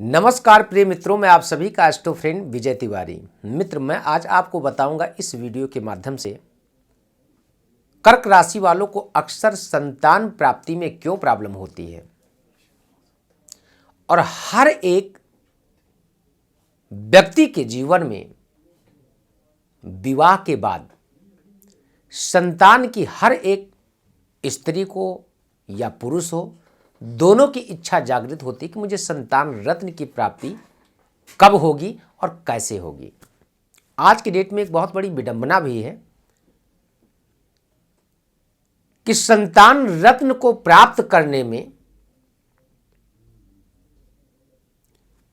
नमस्कार प्रिय मित्रों, मैं आप सभी का एस्ट्रो फ्रेंड विजय तिवारी। मित्र, मैं आज आपको बताऊंगा इस वीडियो के माध्यम से कर्क राशि वालों को अक्सर संतान प्राप्ति में क्यों प्रॉब्लम होती है और हर एक व्यक्ति के जीवन में विवाह के बाद संतान की हर एक स्त्री को या पुरुष हो, दोनों की इच्छा जागृत होती कि मुझे संतान रत्न की प्राप्ति कब होगी और कैसे होगी। आज के डेट में एक बहुत बड़ी विडंबना भी है कि संतान रत्न को प्राप्त करने में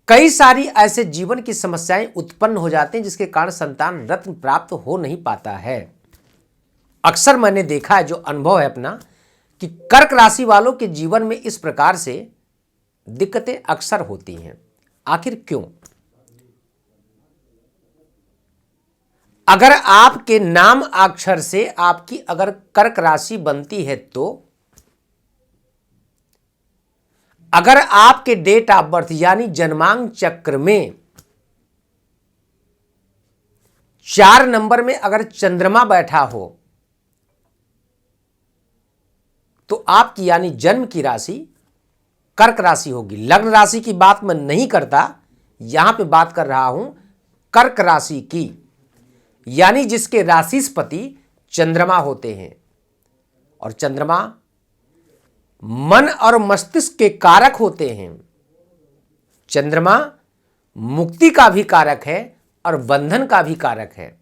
कई सारी ऐसे जीवन की समस्याएं उत्पन्न हो जाती हैं जिसके कारण संतान रत्न प्राप्त हो नहीं पाता है। अक्सर मैंने देखा है, जो अनुभव है अपना, कि कर्क राशि वालों के जीवन में इस प्रकार से दिक्कतें अक्सर होती हैं। आखिर क्यों? अगर आपके नाम अक्षर से आपकी अगर कर्क राशि बनती है तो अगर आपके डेट ऑफ बर्थ यानी जन्मांक चक्र में 4 नंबर में अगर चंद्रमा बैठा हो तो आपकी यानी जन्म की राशि कर्क राशि होगी। लग्न राशि की बात मैं नहीं करता, यहां पे बात कर रहा हूं कर्क राशि की, यानी जिसके राशिस्पति चंद्रमा होते हैं। और चंद्रमा मन और मस्तिष्क के कारक होते हैं। चंद्रमा मुक्ति का भी कारक है और बंधन का भी कारक है।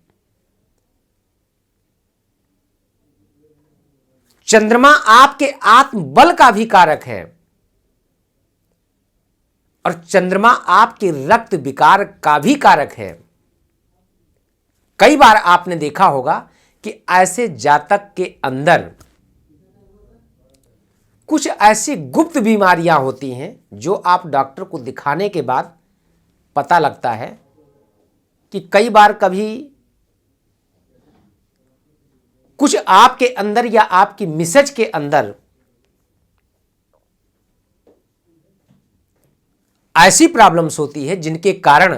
चंद्रमा आपके आत्मबल का भी कारक है और चंद्रमा आपके रक्त विकार का भी कारक है। कई बार आपने देखा होगा कि ऐसे जातक के अंदर कुछ ऐसी गुप्त बीमारियां होती हैं जो आप डॉक्टर को दिखाने के बाद पता लगता है कि कई बार कभी कुछ आपके अंदर या आपकी मिसेज के अंदर ऐसी प्रॉब्लम्स होती है जिनके कारण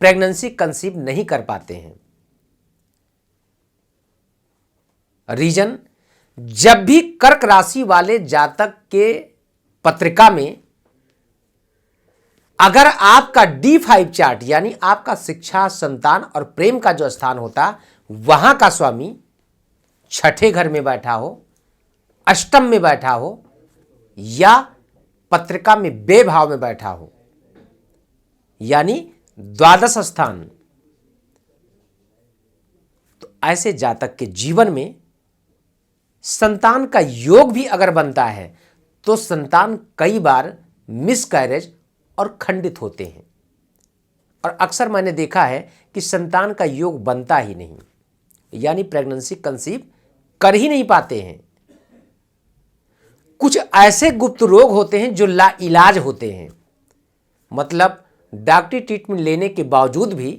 प्रेगनेंसी कंसीव नहीं कर पाते हैं। रीजन, जब भी कर्क राशि वाले जातक के पत्रिका में अगर आपका D5 चार्ट यानी आपका शिक्षा, संतान और प्रेम का जो स्थान होता, वहां का स्वामी छठे घर में बैठा हो, अष्टम में बैठा हो या पत्रिका में बे भाव में बैठा हो, यानी द्वादश स्थान, तो ऐसे जातक के जीवन में संतान का योग भी अगर बनता है तो संतान कई बार मिसकैरेज और खंडित होते हैं। और अक्सर मैंने देखा है कि संतान का योग बनता ही नहीं, यानी प्रेगनेंसी कंसीव कर ही नहीं पाते हैं। कुछ ऐसे गुप्त रोग होते हैं जो लाइलाज होते हैं, मतलब डॉक्टरी ट्रीटमेंट लेने के बावजूद भी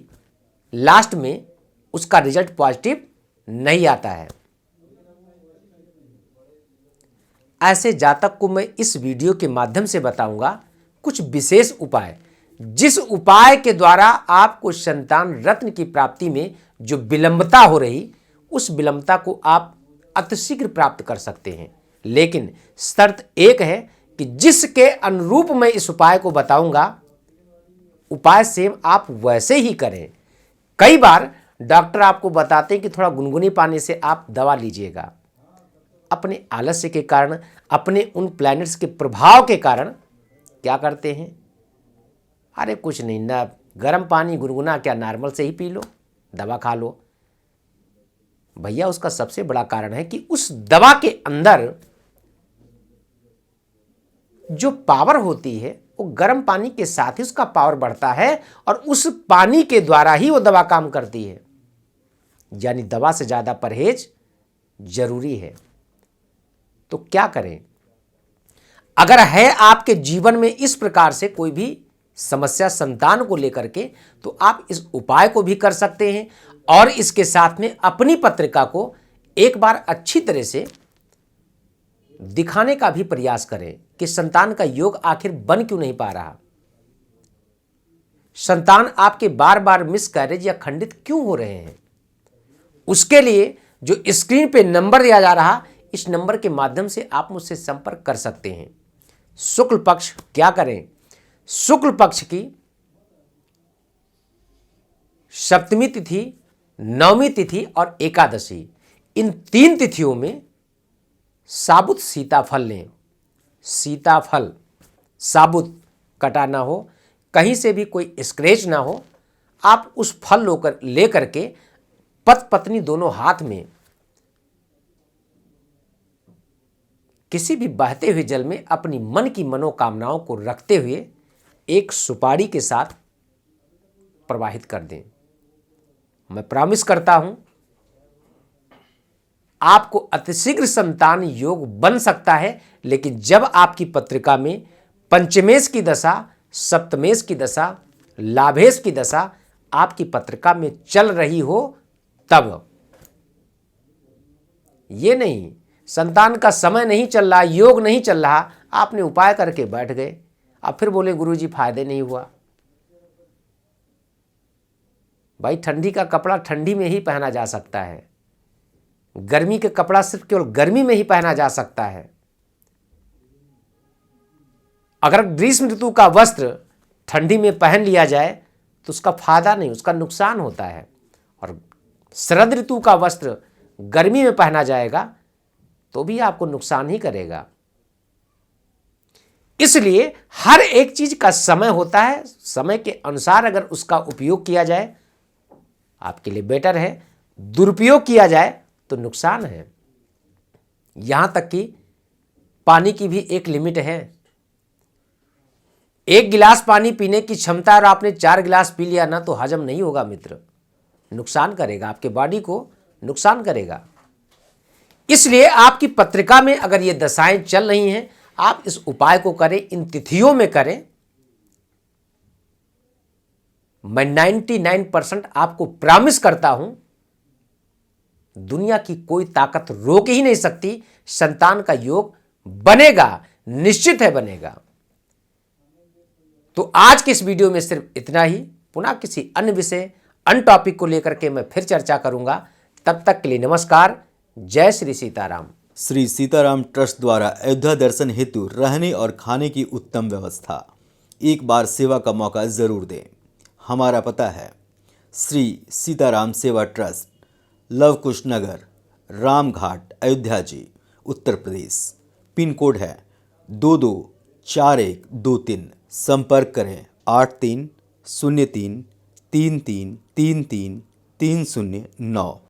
लास्ट में उसका रिजल्ट पॉजिटिव नहीं आता है। ऐसे जातक को मैं इस वीडियो के माध्यम से बताऊंगा कुछ विशेष उपाय, जिस उपाय के द्वारा आपको संतान रत्न की प्राप्ति में जो विलंबता हो रही, उस विलंबता को आप अतिशीघ्र प्राप्त कर सकते हैं। लेकिन शर्त एक है कि जिसके अनुरूप मैं इस उपाय को बताऊंगा, उपाय सेम आप वैसे ही करें। कई बार डॉक्टर आपको बताते हैं कि थोड़ा गुनगुनी पानी से आप दवा लीजिएगा। अपने आलस्य के कारण, अपने उन प्लैनेट्स के प्रभाव के कारण क्या करते हैं, अरे कुछ नहीं ना, गर्म पानी गुनगुना क्या, नॉर्मल से ही पी लो, दवा खा लो। भैया, उसका सबसे बड़ा कारण है कि उस दवा के अंदर जो पावर होती है वो गर्म पानी के साथ ही उसका पावर बढ़ता है और उस पानी के द्वारा ही वो दवा काम करती है। यानी दवा से ज्यादा परहेज जरूरी है। तो क्या करें? अगर है आपके जीवन में इस प्रकार से कोई भी समस्या संतान को लेकर के, तो आप इस उपाय को भी कर सकते हैं और इसके साथ में अपनी पत्रिका को एक बार अच्छी तरह से दिखाने का भी प्रयास करें कि संतान का योग आखिर बन क्यों नहीं पा रहा। संतान आपके बार बार मिसकैरेज या खंडित क्यों हो रहे हैं? उसके लिए जो स्क्रीन पे नंबर दिया जा रहा, इस नंबर के माध्यम से आप मुझसे संपर्क कर सकते हैं। शुक्ल पक्ष क्या करें? शुक्ल पक्ष की सप्तमी तिथि, नवमी तिथि और एकादशी, इन 3 तिथियों में साबुत सीताफल लें। सीताफल साबुत, कटा ना हो, कहीं से भी कोई स्क्रैच ना हो। आप उस फल लेकर के पति पत्नी दोनों हाथ में किसी भी बहते हुए जल में अपनी मन की मनोकामनाओं को रखते हुए एक सुपारी के साथ प्रवाहित कर दें। मैं प्रॉमिस करता हूं आपको अतिशीघ्र संतान योग बन सकता है, लेकिन जब आपकी पत्रिका में पंचमेश की दशा, सप्तमेश की दशा, लाभेश की दशा आपकी पत्रिका में चल रही हो तब। ये नहीं संतान का समय नहीं चल रहा, योग नहीं चल रहा, आपने उपाय करके बैठ गए, अब फिर बोले गुरुजी फायदे नहीं हुआ। भाई ठंडी का कपड़ा ठंडी में ही पहना जा सकता है, गर्मी के कपड़ा सिर्फ केवल गर्मी में ही पहना जा सकता है। अगर ग्रीष्म ऋतु का वस्त्र ठंडी में पहन लिया जाए तो उसका फायदा नहीं, उसका नुकसान होता है। और शरद ऋतु का वस्त्र गर्मी में पहना जाएगा तो भी आपको नुकसान ही करेगा। इसलिए हर एक चीज का समय होता है, समय के अनुसार अगर उसका उपयोग किया जाए आपके लिए बेटर है, दुरुपयोग किया जाए तो नुकसान है। यहां तक कि पानी की भी एक लिमिट है। 1 गिलास पानी पीने की क्षमता और आपने 4 गिलास पी लिया ना तो हजम नहीं होगा मित्र, नुकसान करेगा, आपके बॉडी को नुकसान करेगा। इसलिए आपकी पत्रिका में अगर ये दशाएं चल रही हैं, आप इस उपाय को करें, इन तिथियों में करें। मैं 99% आपको प्रॉमिस करता हूं दुनिया की कोई ताकत रोक ही नहीं सकती, संतान का योग बनेगा, निश्चित है बनेगा। तो आज के इस वीडियो में सिर्फ इतना ही। पुनः किसी अन्य विषय, अन्य टॉपिक को लेकर के मैं फिर चर्चा करूंगा। तब तक के लिए नमस्कार। जय श्री सीताराम। श्री सीताराम ट्रस्ट द्वारा अयोध्या दर्शन हेतु रहने और खाने की उत्तम व्यवस्था। एक बार सेवा का मौका जरूर दें। हमारा पता है श्री सीताराम सेवा ट्रस्ट, लव कुश नगर, रामघाट, अयोध्या जी, उत्तर प्रदेश। पिन कोड है 224123। संपर्क करें 830333333309।